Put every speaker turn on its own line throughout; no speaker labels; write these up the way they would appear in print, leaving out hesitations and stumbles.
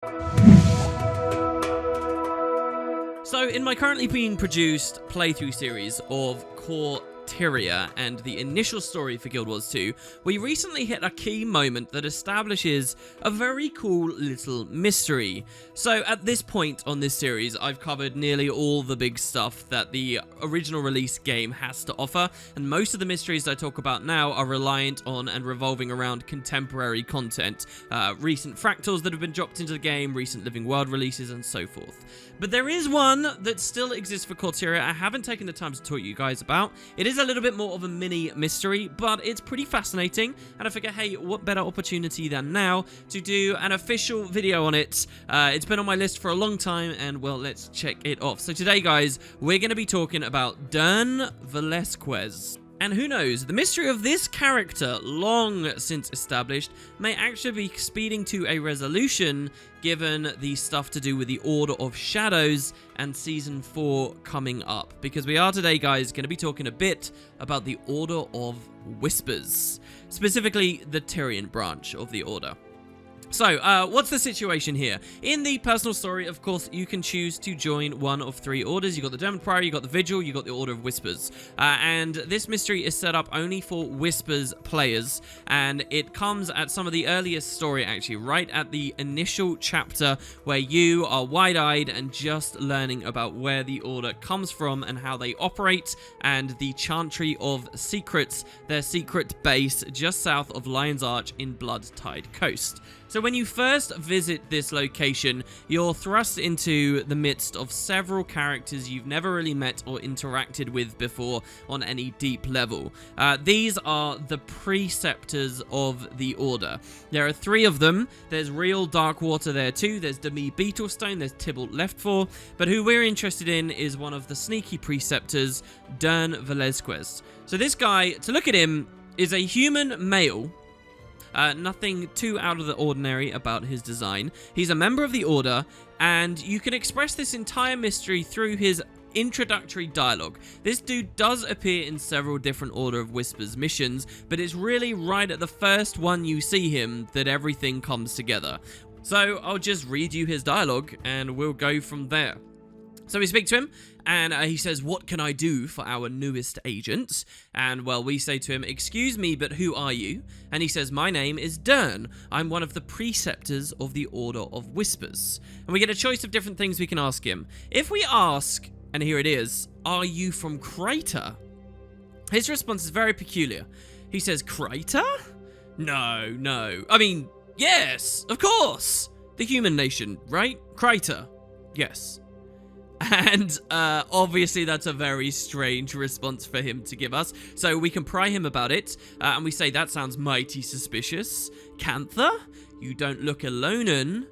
So, in my currently being produced playthrough series of Tyria and the initial story for Guild Wars 2, we recently hit a key moment that establishes a very cool little mystery. So at this point on this series, I've covered nearly all the big stuff that the original release game has to offer, and most of the mysteries I talk about now are reliant on and revolving around contemporary content, recent fractals that have been dropped into the game, recent Living World releases, and so forth. But there is one that still exists for Tyria I haven't taken the time to talk to you guys about. It is a little bit more of a mini mystery, but it's pretty fascinating, and I figure, hey, what better opportunity than now to do an official video on it. It's been on my list for a long time, and well, let's check it off. So today, guys, we're going to be talking about Dern Velazquez. And who knows, the mystery of this character, long since established, may actually be speeding to a resolution given the stuff to do with the Order of Shadows and Season 4 coming up. Because we are today, guys, going to be talking a bit about the Order of Whispers, specifically the Tyrian branch of the Order. So, what's the situation here? In the personal story, of course, you can choose to join one of three orders. You got the German Prior, you got the Vigil, you got the Order of Whispers. And this mystery is set up only for Whispers players, and it comes at some of the earliest story, actually, right at the initial chapter where you are wide-eyed and just learning about where the Order comes from and how they operate, and the Chantry of Secrets, their secret base just south of Lion's Arch in Blood Tide Coast. So when you first visit this location, you're thrust into the midst of several characters you've never really met or interacted with before on any deep level. These are the preceptors of the Order. There are three of them. There's Real Darkwater there too. There's Demi Beetlestone. There's Tybalt Leftfor. But who we're interested in is one of the sneaky preceptors, Doern Velazquez. So this guy, to look at him, is a human male. Nothing too out of the ordinary about his design. He's a member of the Order, and you can express this entire mystery through his introductory dialogue. This dude does appear in several different Order of Whispers missions, but it's really right at the first one you see him that everything comes together. So I'll just read you his dialogue, and we'll go from there. So we speak to him, and he says, "What can I do for our newest agent?" And, well, we say to him, "Excuse me, but who are you?" And he says, "My name is Dern. I'm one of the preceptors of the Order of Whispers." And we get a choice of different things we can ask him. If we ask, and here it is, "Are you from Crater?" His response is very peculiar. He says, "Crater? No. I mean, yes, of course. The human nation, right? Crater. Yes." And obviously that's a very strange response for him to give us. So we can pry him about it, and we say, "That sounds mighty suspicious. Cantha, you don't look alonen."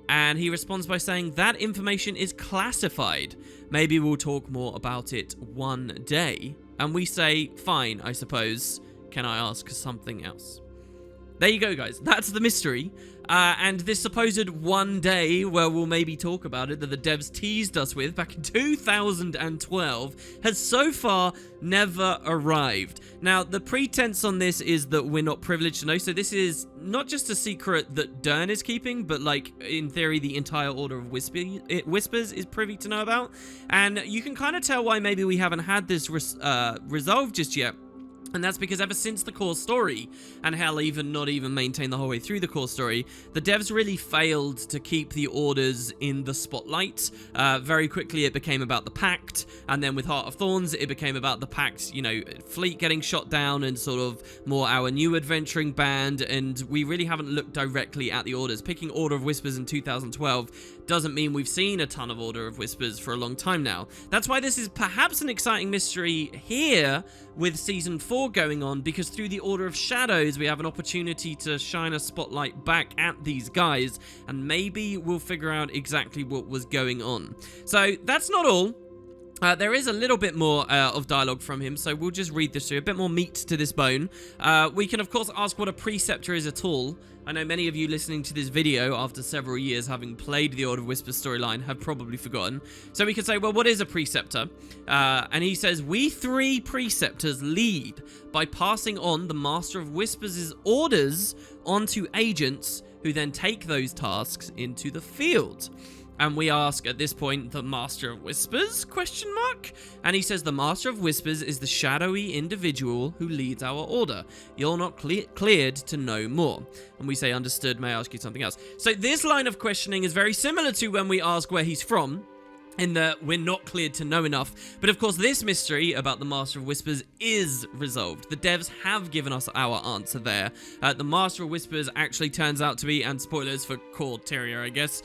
And he responds by saying, "That information is classified. Maybe we'll talk more about it one day." And we say, "Fine, I suppose. Can I ask something else?" There you go, guys. That's the mystery. And this supposed one day where we'll maybe talk about it that the devs teased us with back in 2012 has so far never arrived. Now, the pretense on this is that we're not privileged to know. So this is not just a secret that Dern is keeping, but, like, in theory, the entire Order of Whispers is privy to know about. And you can kind of tell why maybe we haven't had this resolved just yet. And that's because ever since the core story, and hell, even not even maintained the whole way through the core story, the devs really failed to keep the orders in the spotlight. Very quickly it became about the Pact, and then with Heart of Thorns it became about the Pact, you know, fleet getting shot down and sort of more our new adventuring band, and we really haven't looked directly at the orders. Picking Order of Whispers in 2012 doesn't mean we've seen a ton of Order of Whispers for a long time now. That's why this is perhaps an exciting mystery here with Season 4 going on, because through the Order of Shadows we have an opportunity to shine a spotlight back at these guys, and maybe we'll figure out exactly what was going on. So that's not all. There is a little bit more of dialogue from him, so we'll just read this through. A bit more meat to this bone. We can, of course, ask what a preceptor is at all. I know many of you listening to this video, after several years having played the Order of Whispers storyline, have probably forgotten. So we can say, well, what is a preceptor? And he says, "We three preceptors lead by passing on the Master of Whispers' orders onto agents who then take those tasks into the field. And we ask at this point, the Master of Whispers, ? And he says the Master of Whispers is the shadowy individual who leads our order. You're not cleared to know more. And we say, understood, may I ask you something else? So this line of questioning is very similar to when we ask where he's from, in that we're not cleared to know enough. But of course, this mystery about the Master of Whispers is resolved. The devs have given us our answer there. The Master of Whispers actually turns out to be, and spoilers for Corteria, I guess,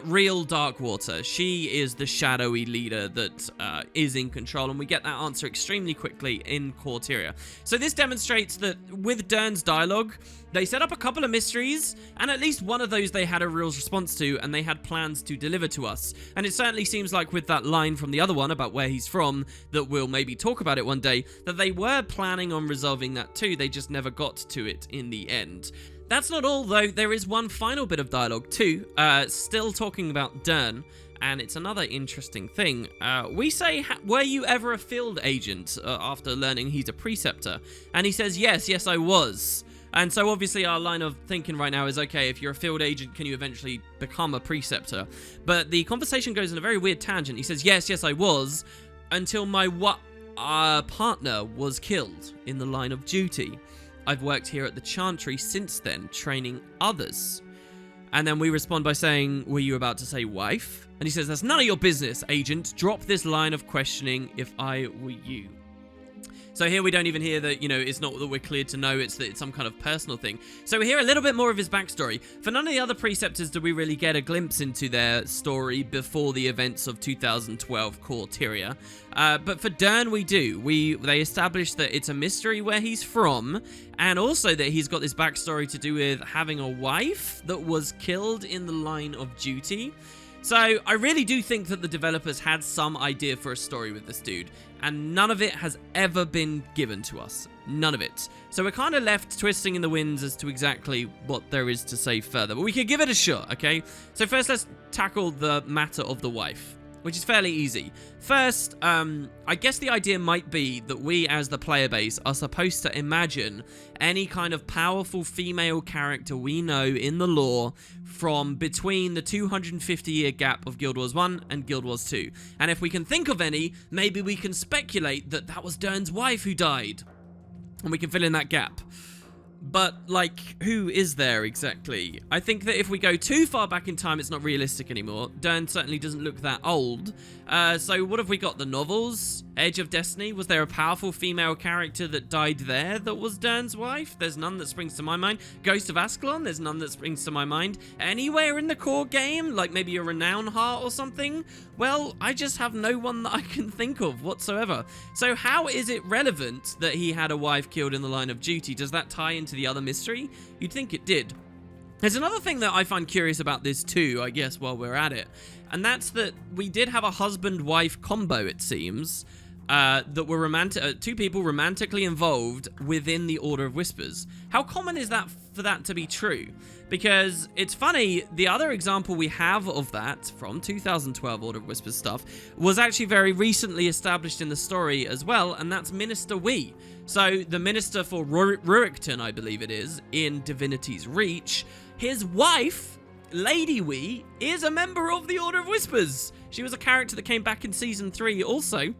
real Darkwater. She is the shadowy leader that is in control, and we get that answer extremely quickly in Corteria. So this demonstrates that with Dern's dialogue, they set up a couple of mysteries, and at least one of those they had a real response to, and they had plans to deliver to us. And it certainly seems like with that line from the other one about where he's from, that we'll maybe talk about it one day, that they were planning on resolving that too, they just never got to it in the end. That's not all though, there is one final bit of dialogue too, still talking about Dern, and it's another interesting thing. We say, were you ever a field agent after learning he's a preceptor? And he says, yes, I was. And so obviously our line of thinking right now is, okay, if you're a field agent, can you eventually become a preceptor? But the conversation goes in a very weird tangent. He says, yes, I was, until my partner was killed in the line of duty. I've worked here at the Chantry since then, training others. And then we respond by saying, were you about to say wife? And he says, that's none of your business, agent. Drop this line of questioning if I were you. So here we don't even hear that, it's not that we're cleared to know, it's that it's some kind of personal thing. So we hear a little bit more of his backstory. For none of the other preceptors do we really get a glimpse into their story before the events of 2012 Corteria. But for Dern we do. They establish that it's a mystery where he's from, and also that he's got this backstory to do with having a wife that was killed in the line of duty. So I really do think that the developers had some idea for a story with this dude, and none of it has ever been given to us. None of it. So we're kind of left twisting in the winds as to exactly what there is to say further, but we could give it a shot, okay? So first let's tackle the matter of the wife, which is fairly easy. First, I guess the idea might be that we as the player base are supposed to imagine any kind of powerful female character we know in the lore from between the 250-year gap of Guild Wars 1 and Guild Wars 2. And if we can think of any, maybe we can speculate that that was Dern's wife who died. And we can fill in that gap. But, who is there exactly? I think that if we go too far back in time, it's not realistic anymore. Dern certainly doesn't look that old. So what have we got? The novels? Edge of Destiny? Was there a powerful female character that died there that was Dern's wife? There's none that springs to my mind. Ghost of Ascalon? There's none that springs to my mind. Anywhere in the core game? Like maybe a Renown Heart or something? Well, I just have no one that I can think of whatsoever. So how is it relevant that he had a wife killed in the line of duty? Does that tie into the other mystery? You'd think it did. There's another thing that I find curious about this too, I guess, while we're at it. And that's that we did have a husband-wife combo, it seems, that were two people romantically involved within the Order of Whispers. How common is that for that to be true? Because it's funny, the other example we have of that from 2012 Order of Whispers stuff was actually very recently established in the story as well, and that's Minister Wee. So the minister for Ruickton, I believe it is, in Divinity's Reach, his wife, Lady Wee, is a member of the Order of Whispers. She was a character that came back in Season 3 also.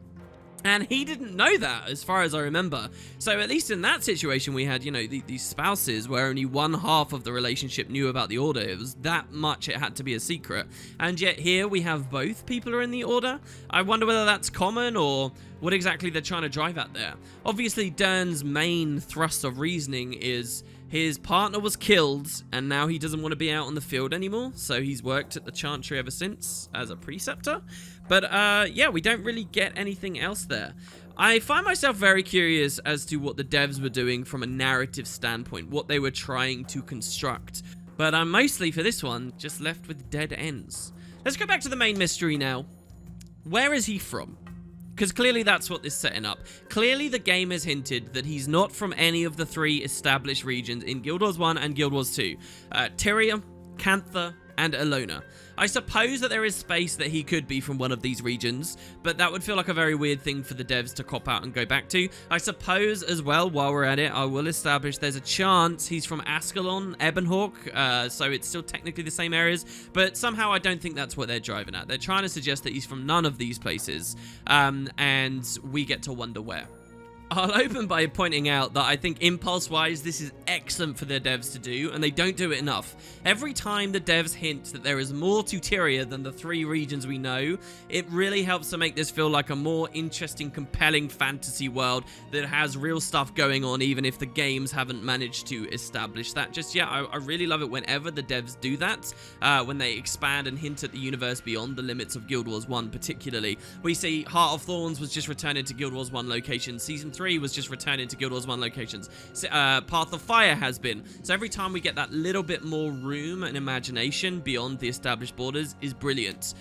And he didn't know that, as far as I remember. So at least in that situation, we had, these spouses where only one half of the relationship knew about the Order. It was that much it had to be a secret. And yet here we have both people are in the Order. I wonder whether that's common or what exactly they're trying to drive at there. Obviously, Dern's main thrust of reasoning is his partner was killed, and now he doesn't want to be out on the field anymore, so he's worked at the Chantry ever since as a preceptor. But, yeah, we don't really get anything else there. I find myself very curious as to what the devs were doing from a narrative standpoint, what they were trying to construct. But I'm mostly, for this one, just left with dead ends. Let's go back to the main mystery now. Where is he from? Because clearly that's what this is setting up. Clearly the game has hinted that he's not from any of the three established regions in Guild Wars 1 and Guild Wars 2. Tyria, Cantha, and Elona. I suppose that there is space that he could be from one of these regions, but that would feel like a very weird thing for the devs to cop out and go back to. I suppose as well, while we're at it, I will establish there's a chance he's from Ascalon, Ebonhawk, so it's still technically the same areas, but somehow I don't think that's what they're driving at. They're trying to suggest that he's from none of these places, and we get to wonder where. I'll open by pointing out that I think impulse-wise, this is excellent for their devs to do, and they don't do it enough. Every time the devs hint that there is more to Tyria than the 3 regions we know, it really helps to make this feel like a more interesting, compelling fantasy world that has real stuff going on, even if the games haven't managed to establish that just yet. I really love it whenever the devs do that, when they expand and hint at the universe beyond the limits of Guild Wars 1 particularly. We see Heart of Thorns was just returning to Guild Wars 1 location, Season 3 was just returning to Guild Wars 1 locations. Path of Fire has been. So every time we get that little bit more room and imagination beyond the established borders is brilliant.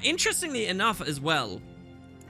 Interestingly enough as well,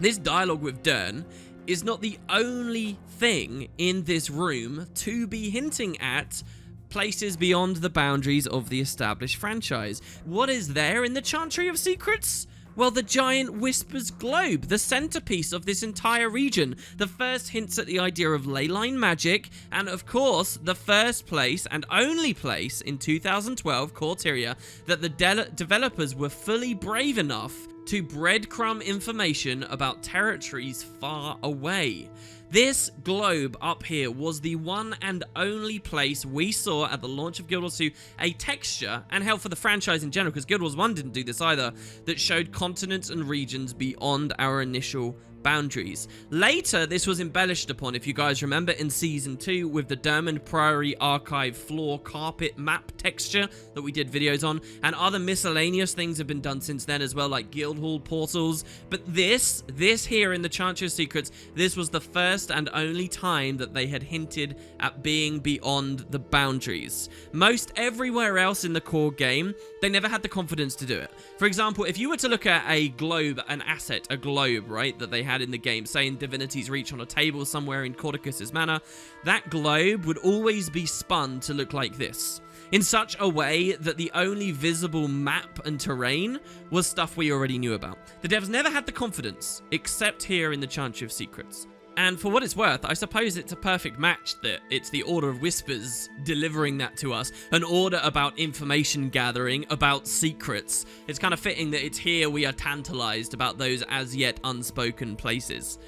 this dialogue with Dern is not the only thing in this room to be hinting at places beyond the boundaries of the established franchise. What is there in the Chantry of Secrets? Well, the giant Whispers globe, the centerpiece of this entire region. The first hints at the idea of leyline magic, and of course, the first place and only place in 2012, Core Tyria, that the developers were fully brave enough to breadcrumb information about territories far away. This globe up here was the one and only place we saw at the launch of Guild Wars 2 a texture, and hell for the franchise in general, because Guild Wars 1 didn't do this either, that showed continents and regions beyond our initial boundaries. Later, this was embellished upon, if you guys remember, in Season 2 with the Dermond Priory Archive floor carpet map texture that we did videos on, and other miscellaneous things have been done since then as well, like Guildhall portals. But this here in the Chantry of Secrets, this was the first and only time that they had hinted at being beyond the boundaries. Most everywhere else in the core game, they never had the confidence to do it. For example, if you were to look at a globe, an asset, a globe, right, that they had in the game, say in Divinity's Reach on a table somewhere in Cordicus's Manor, that globe would always be spun to look like this, in such a way that the only visible map and terrain was stuff we already knew about. The devs never had the confidence, except here in the Chantry of Secrets. And for what it's worth, I suppose it's a perfect match that it's the Order of Whispers delivering that to us. An order about information gathering, about secrets. It's kind of fitting that it's here we are tantalized about those as yet unspoken places.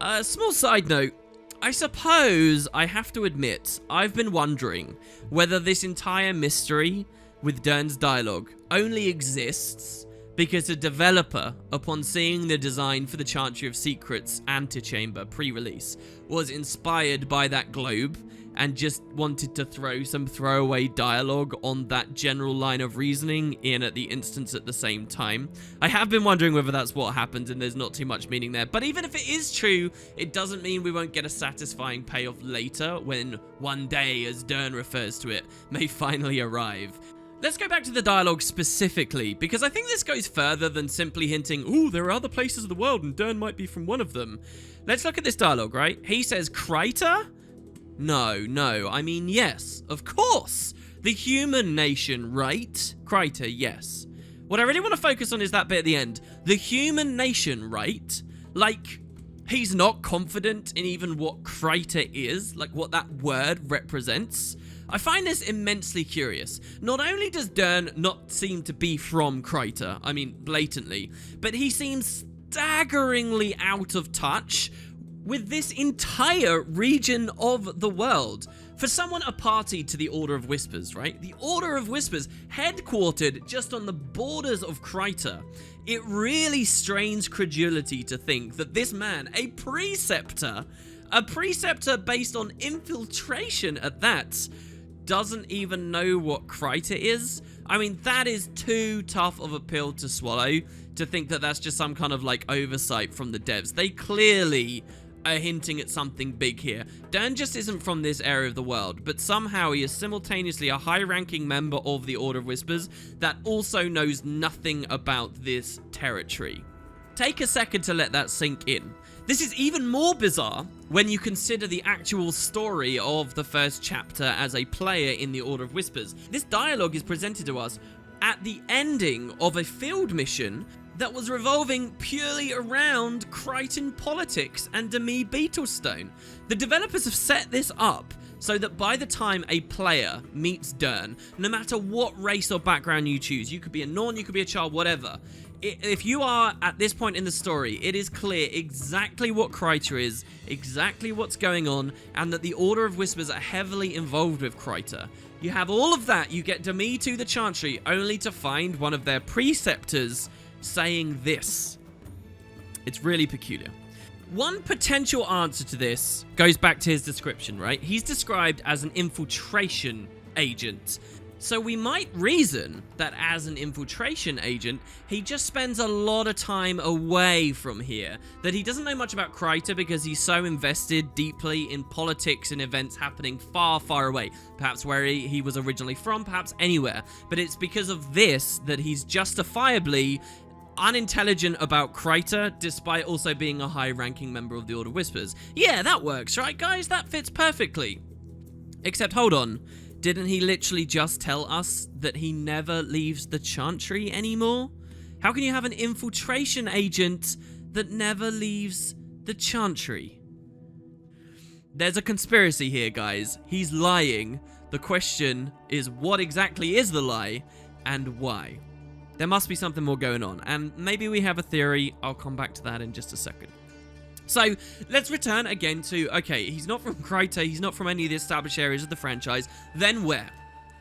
A small side note, I suppose I have to admit, I've been wondering whether this entire mystery with Dern's dialogue only exists because a developer, upon seeing the design for the Chantry of Secrets antechamber pre-release, was inspired by that globe and just wanted to throw some throwaway dialogue on that general line of reasoning in at the instance at the same time. I have been wondering whether that's what happened and there's not too much meaning there. But even if it is true, it doesn't mean we won't get a satisfying payoff later when one day, as Dern refers to it, may finally arrive. Let's go back to the dialogue specifically, because I think this goes further than simply hinting, ooh, there are other places of the world and Dern might be from one of them. Let's look at this dialogue, right? He says, Kryta? No, I mean, yes, of course. The human nation, right? Kryta, yes. What I really want to focus on is that bit at the end. The human nation, right? Like, he's not confident in even what Kryta is, like what that word represents. I find this immensely curious. Not only does Dern not seem to be from Kryta, I mean blatantly, but he seems staggeringly out of touch with this entire region of the world. For someone a party to the Order of Whispers, right? The Order of Whispers, headquartered just on the borders of Kryta. It really strains credulity to think that this man, a preceptor based on infiltration at that, doesn't even know what Kryta is. I mean, that is too tough of a pill to swallow, to think that that's just some kind of like oversight from the devs. They clearly are hinting at something big here. Dern just isn't from this area of the world, but somehow he is simultaneously a high-ranking member of the Order of Whispers that also knows nothing about this territory. Take a second to let that sink in. This is even more bizarre when you consider the actual story of the first chapter as a player in the Order of Whispers. This dialogue is presented to us at the ending of a field mission that was revolving purely around Crichton politics and Demi Beetlestone. The developers have set this up so that by the time a player meets Dern, no matter what race or background you choose, you could be a Norn, you could be a child, whatever, if you are at this point in the story, it is clear exactly what Kryta is, exactly what's going on, and that the Order of Whispers are heavily involved with Kryta. You have all of that, you get Demi to the Chantry, only to find one of their preceptors saying this. It's really peculiar. One potential answer to this goes back to his description, right? He's described as an infiltration agent. So we might reason that as an infiltration agent, he just spends a lot of time away from here. That he doesn't know much about Kryta because he's so invested deeply in politics and events happening far, far away. Perhaps where he was originally from, perhaps anywhere. But it's because of this that he's justifiably unintelligent about Kryta, despite also being a high-ranking member of the Order of Whispers. Yeah, that works, right, guys? That fits perfectly. Except, hold on. Didn't he literally just tell us that he never leaves the Chantry anymore? How can you have an infiltration agent that never leaves the Chantry? There's a conspiracy here, guys. He's lying. The question is, what exactly is the lie, and why? There must be something more going on, and maybe we have a theory. I'll come back to that in just a second. So, let's return again to, okay, he's not from Kryta, he's not from any of the established areas of the franchise, then where?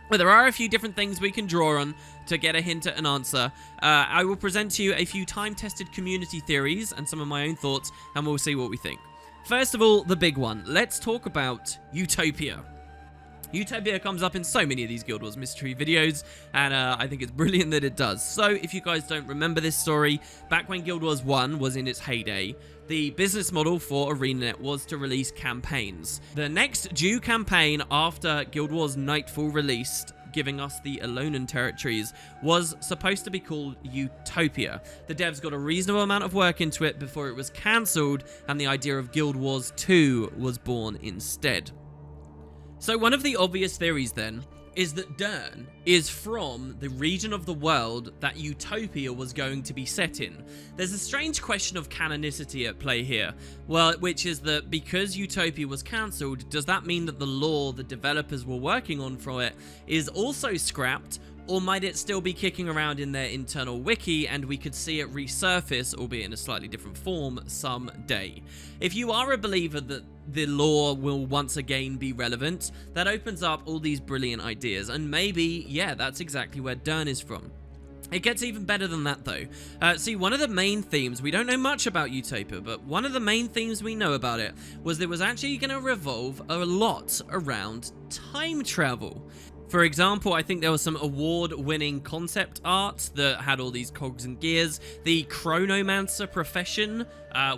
Well, there are a few different things we can draw on to get a hint at an answer. I will present to you a few time-tested community theories and some of my own thoughts, and we'll see what we think. First of all, the big one. Let's talk about Utopia. Utopia comes up in so many of these Guild Wars mystery videos, and I think it's brilliant that it does. So, if you guys don't remember this story, back when Guild Wars 1 was in its heyday, the business model for ArenaNet was to release campaigns. The next due campaign after Guild Wars Nightfall released, giving us the Alolan territories, was supposed to be called Utopia. The devs got a reasonable amount of work into it before it was cancelled, and the idea of Guild Wars 2 was born instead. So one of the obvious theories then is that Dern is from the region of the world that Utopia was going to be set in. There's a strange question of canonicity at play here, well, which is that because Utopia was cancelled, does that mean that the lore the developers were working on for it is also scrapped, or might it still be kicking around in their internal wiki and we could see it resurface, albeit in a slightly different form, someday? If you are a believer that the lore will once again be relevant, that opens up all these brilliant ideas, and maybe, yeah, that's exactly where Dern is from. It gets even better than that, though. See, one of the main themes, we don't know much about Utopia, but one of the main themes we know about it was that it was actually going to revolve a lot around time travel. For example, I think there was some award-winning concept art that had all these cogs and gears. The Chronomancer profession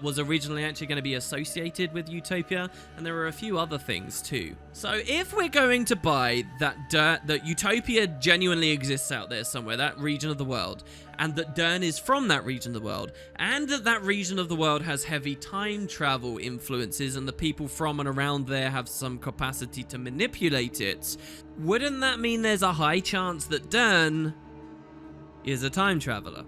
was originally actually going to be associated with Utopia, and there were a few other things too. So if we're going to buy that Utopia genuinely exists out there somewhere, that region of the world, and that Dern is from that region of the world, and that region of the world has heavy time travel influences, and the people from and around there have some capacity to manipulate it, wouldn't that mean there's a high chance that Dern is a time traveler?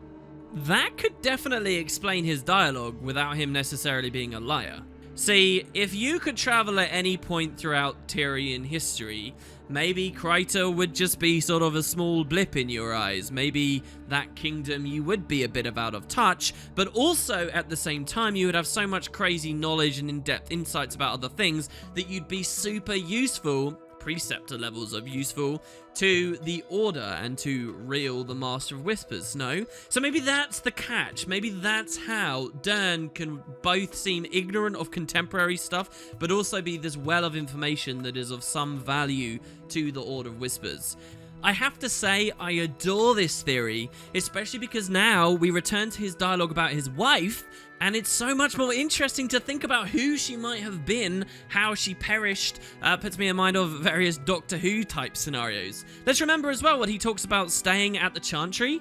That could definitely explain his dialogue without him necessarily being a liar. See, if you could travel at any point throughout Tyrian history, maybe Kryta would just be sort of a small blip in your eyes. Maybe that kingdom you would be a bit of out of touch, but also at the same time you would have so much crazy knowledge and in-depth insights about other things that you'd be super useful, preceptor levels of useful, to the Order and to Real, the Master of Whispers, no? So maybe that's the catch. Maybe that's how Dern can both seem ignorant of contemporary stuff, but also be this well of information that is of some value to the Order of Whispers. I have to say, I adore this theory, especially because now we return to his dialogue about his wife, and it's so much more interesting to think about who she might have been, how she perished, puts me in mind of various Doctor Who type scenarios. Let's remember as well what he talks about staying at the Chantry.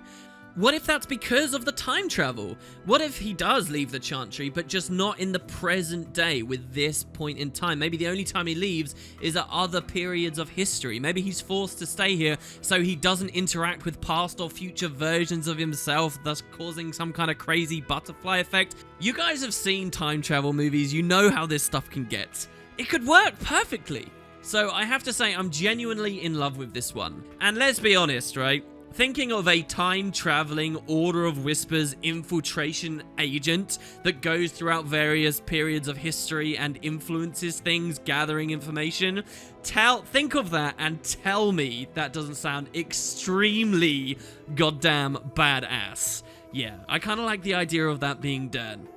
What if that's because of the time travel? What if he does leave the Chantry, but just not in the present day with this point in time? Maybe the only time he leaves is at other periods of history. Maybe he's forced to stay here so he doesn't interact with past or future versions of himself, thus causing some kind of crazy butterfly effect. You guys have seen time travel movies. You know how this stuff can get. It could work perfectly. So I have to say, I'm genuinely in love with this one. And let's be honest, right? Thinking of a time-traveling Order of Whispers infiltration agent that goes throughout various periods of history and influences things, gathering information, think of that and tell me that doesn't sound extremely goddamn badass. Yeah, I kind of like the idea of that being done.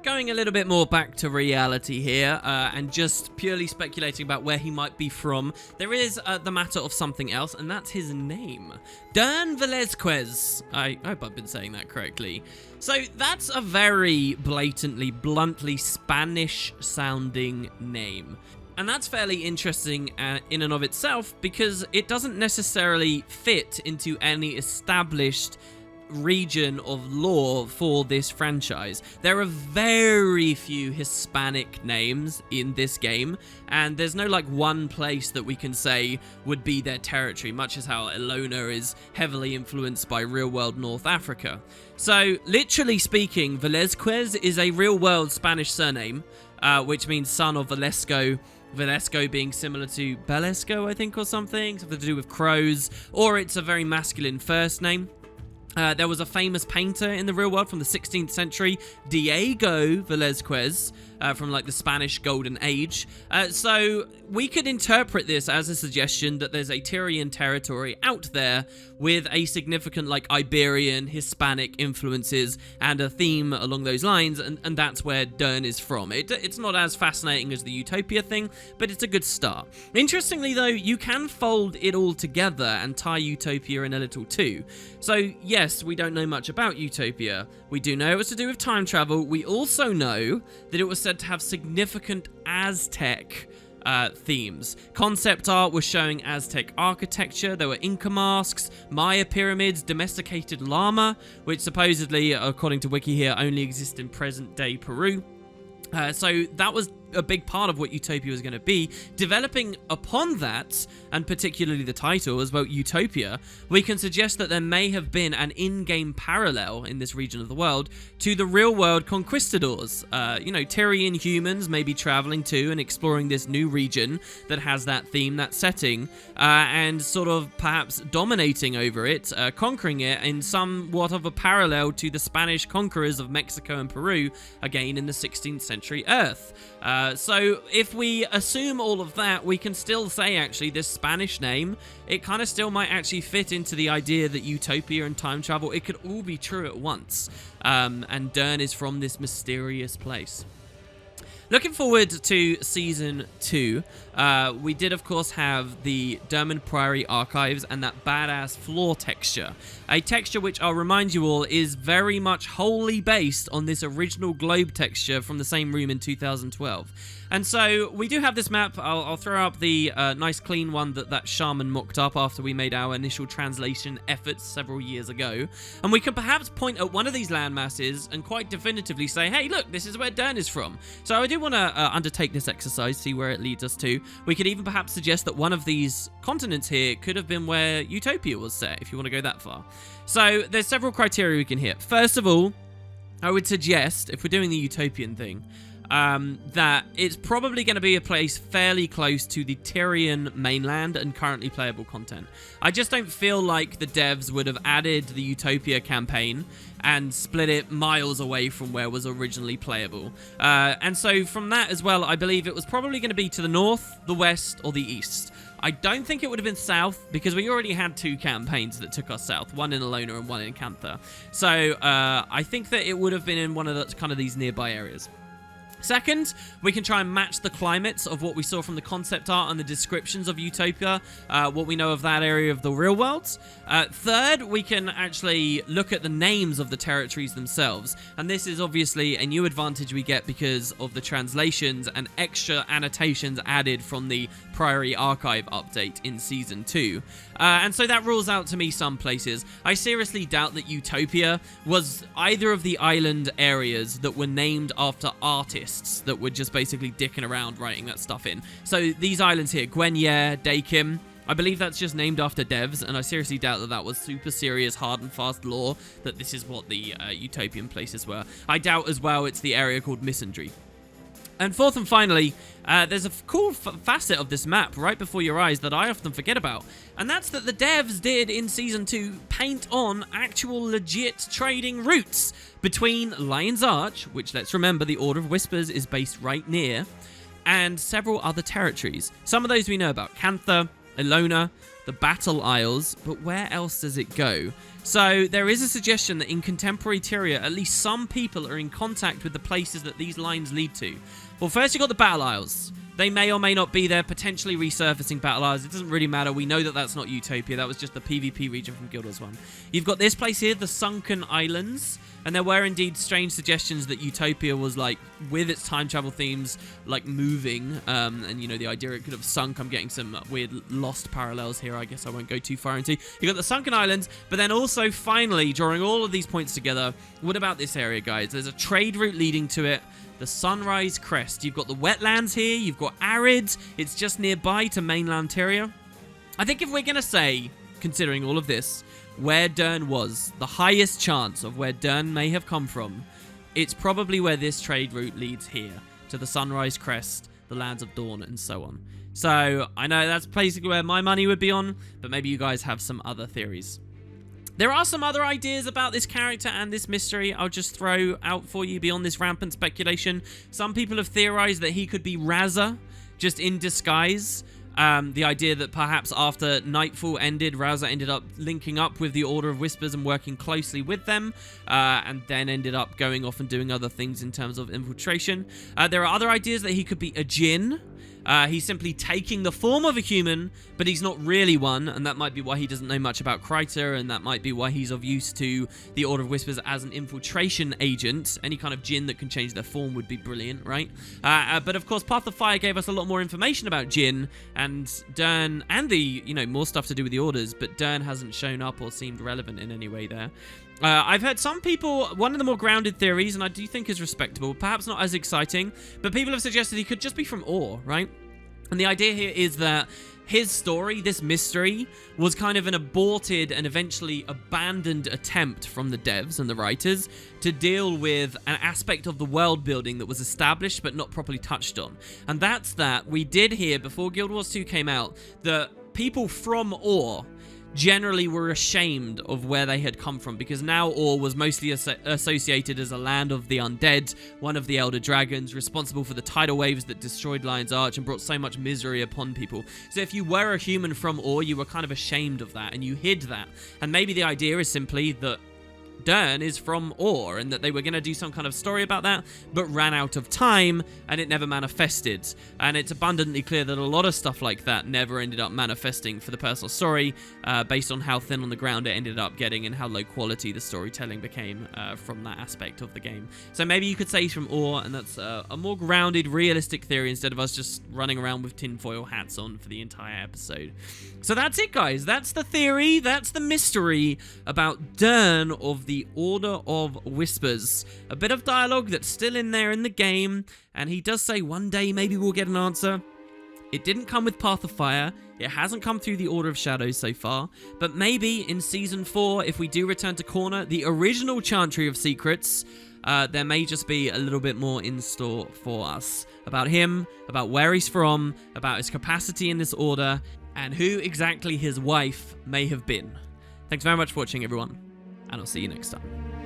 Going a little bit more back to reality here, and just purely speculating about where he might be from, there is the matter of something else, and that's his name. Dern Velazquez. I hope I've been saying that correctly. So that's a very bluntly Spanish-sounding name. And that's fairly interesting in and of itself, because it doesn't necessarily fit into any established region of lore for this franchise. There are very few Hispanic names in this game, and there's no like one place that we can say would be their territory, much as how Elona is heavily influenced by real-world North Africa. So, literally speaking, Velazquez is a real-world Spanish surname, which means son of Velasco. Velasco being similar to Belasco, I think, or something to do with crows, or it's a very masculine first name. There was a famous painter in the real world from the 16th century, Diego Velazquez, from like the Spanish Golden Age. So we could interpret this as a suggestion that there's a Tyrian territory out there with a significant like Iberian, Hispanic influences and a theme along those lines, and that's where Dern is from. It's not as fascinating as the Utopia thing, but it's a good start. Interestingly though, you can fold it all together and tie Utopia in a little too. So yes, we don't know much about Utopia. We do know it was to do with time travel. We also know that it was said to have significant Aztec themes. Concept art was showing Aztec architecture. There were Inca masks, Maya pyramids, domesticated llama, which supposedly, according to Wiki here, only exist in present-day Peru. So that was a big part of what Utopia was going to be. Developing upon that, and particularly the title as well, Utopia, we can suggest that there may have been an in-game parallel in this region of the world to the real-world conquistadors. Tyrian humans may be traveling to and exploring this new region that has that theme, that setting, and sort of perhaps dominating over it, conquering it in somewhat of a parallel to the Spanish conquerors of Mexico and Peru, again in the 16th century Earth. So if we assume all of that, we can still say actually this Spanish name, it kind of still might actually fit into the idea that Utopia and time travel, it could all be true at once. And Dern is from this mysterious place. Looking forward to Season 2, we did of course have the Dermond Priory archives and that badass floor texture. A texture which I'll remind you all is very much wholly based on this original globe texture from the same room in 2012. And so we do have this map. I'll throw up the nice clean one that Shaman mocked up after we made our initial translation efforts several years ago. And we can perhaps point at one of these land masses and quite definitively say, hey, look, this is where Dern is from. So I do want to undertake this exercise, see where it leads us to. We could even perhaps suggest that one of these continents here could have been where Utopia was set, if you want to go that far. So there's several criteria we can hit. First of all, I would suggest, if we're doing the Utopian thing, that it's probably going to be a place fairly close to the Tyrian mainland and currently playable content. I just don't feel like the devs would have added the Utopia campaign and split it miles away from where it was originally playable. And so from that as well, I believe it was probably going to be to the north, the west, or the east. I don't think it would have been south, because we already had two campaigns that took us south, one in Elona and one in Cantha. So I think that it would have been in one of the, kind of these nearby areas. Second, we can try and match the climates of what we saw from the concept art and the descriptions of Utopia, what we know of that area of the real world. Third, we can actually look at the names of the territories themselves, and this is obviously a new advantage we get because of the translations and extra annotations added from the Priory Archive update in Season 2. And so that rules out to me some places. I seriously doubt that Utopia was either of the island areas that were named after artists that were just basically dicking around writing that stuff in. So these islands here, Gwenye, Dakim, I believe that's just named after devs, and I seriously doubt that that was super serious, hard and fast lore, that this is what the Utopian places were. I doubt as well it's the area called Misandry. And fourth and finally, there's a cool facet of this map right before your eyes that I often forget about. And that's that the devs did in Season 2 paint on actual legit trading routes between Lion's Arch, which let's remember the Order of Whispers is based right near, and several other territories. Some of those we know about, Cantha, Ilona, the Battle Isles, but where else does it go? So there is a suggestion that in contemporary Tyria, at least some people are in contact with the places that these lines lead to. Well, first you've got the Battle Isles. They may or may not be there, potentially resurfacing Battle Isles. It doesn't really matter. We know that that's not Utopia. That was just the PvP region from Guild Wars 1. You've got this place here, the Sunken Islands. And there were indeed strange suggestions that Utopia was, like, with its time travel themes, like, moving. And, you know, the idea it could have sunk. I'm getting some weird lost parallels here. I guess I won't go too far into. You've got the Sunken Islands. But then also, finally, drawing all of these points together, what about this area, guys? There's a trade route leading to it. The Sunrise Crest. You've got the wetlands here. You've got arid. It's just nearby to mainland Tyria. I think if we're going to say, considering all of this, where Dern was, the highest chance of where Dern may have come from, it's probably where this trade route leads here, to the Sunrise Crest, the lands of Dawn, and so on. So, I know that's basically where my money would be on, but maybe you guys have some other theories. There are some other ideas about this character and this mystery I'll just throw out for you beyond this rampant speculation. Some people have theorized that he could be Raza, just in disguise. The idea that perhaps after Nightfall ended, Raza ended up linking up with the Order of Whispers and working closely with them, and then ended up going off and doing other things in terms of infiltration. There are other ideas that he could be a Jinn. He's simply taking the form of a human, but he's not really one, and that might be why he doesn't know much about Kryta, and that might be why he's of use to the Order of Whispers as an infiltration agent. Any kind of Jinn that can change their form would be brilliant, right? But of course, Path of Fire gave us a lot more information about Jinn, and Dern, and the, you know, more stuff to do with the Orders, but Dern hasn't shown up or seemed relevant in any way there. I've heard some people, one of the more grounded theories, and I do think is respectable, perhaps not as exciting, but people have suggested he could just be from Ore, right? And the idea here is that his story, this mystery, was kind of an aborted and eventually abandoned attempt from the devs and the writers to deal with an aspect of the world building that was established but not properly touched on. And that's that we did hear, before Guild Wars 2 came out, that people from Ore generally were ashamed of where they had come from, because now Ore was mostly associated as a land of the undead, one of the elder dragons, responsible for the tidal waves that destroyed Lion's Arch and brought so much misery upon people. So if you were a human from Ore, you were kind of ashamed of that, and you hid that. And maybe the idea is simply that Dern is from Ore, and that they were going to do some kind of story about that, but ran out of time, and it never manifested. And it's abundantly clear that a lot of stuff like that never ended up manifesting for the personal story, based on how thin on the ground it ended up getting and how low quality the storytelling became from that aspect of the game. So maybe you could say he's from Ore, and that's a more grounded, realistic theory instead of us just running around with tinfoil hats on for the entire episode. So that's it, guys. That's the theory. That's the mystery about Dern of the Order of Whispers. A bit of dialogue that's still in there in the game, and he does say one day maybe we'll get an answer. It didn't come with Path of Fire. It hasn't come through the Order of Shadows so far, but maybe in Season 4, if we do return to Corner, the original Chantry of Secrets, there may just be a little bit more in store for us. About him, about where he's from, about his capacity in this order, and who exactly his wife may have been. Thanks very much for watching, everyone, and I'll see you next time.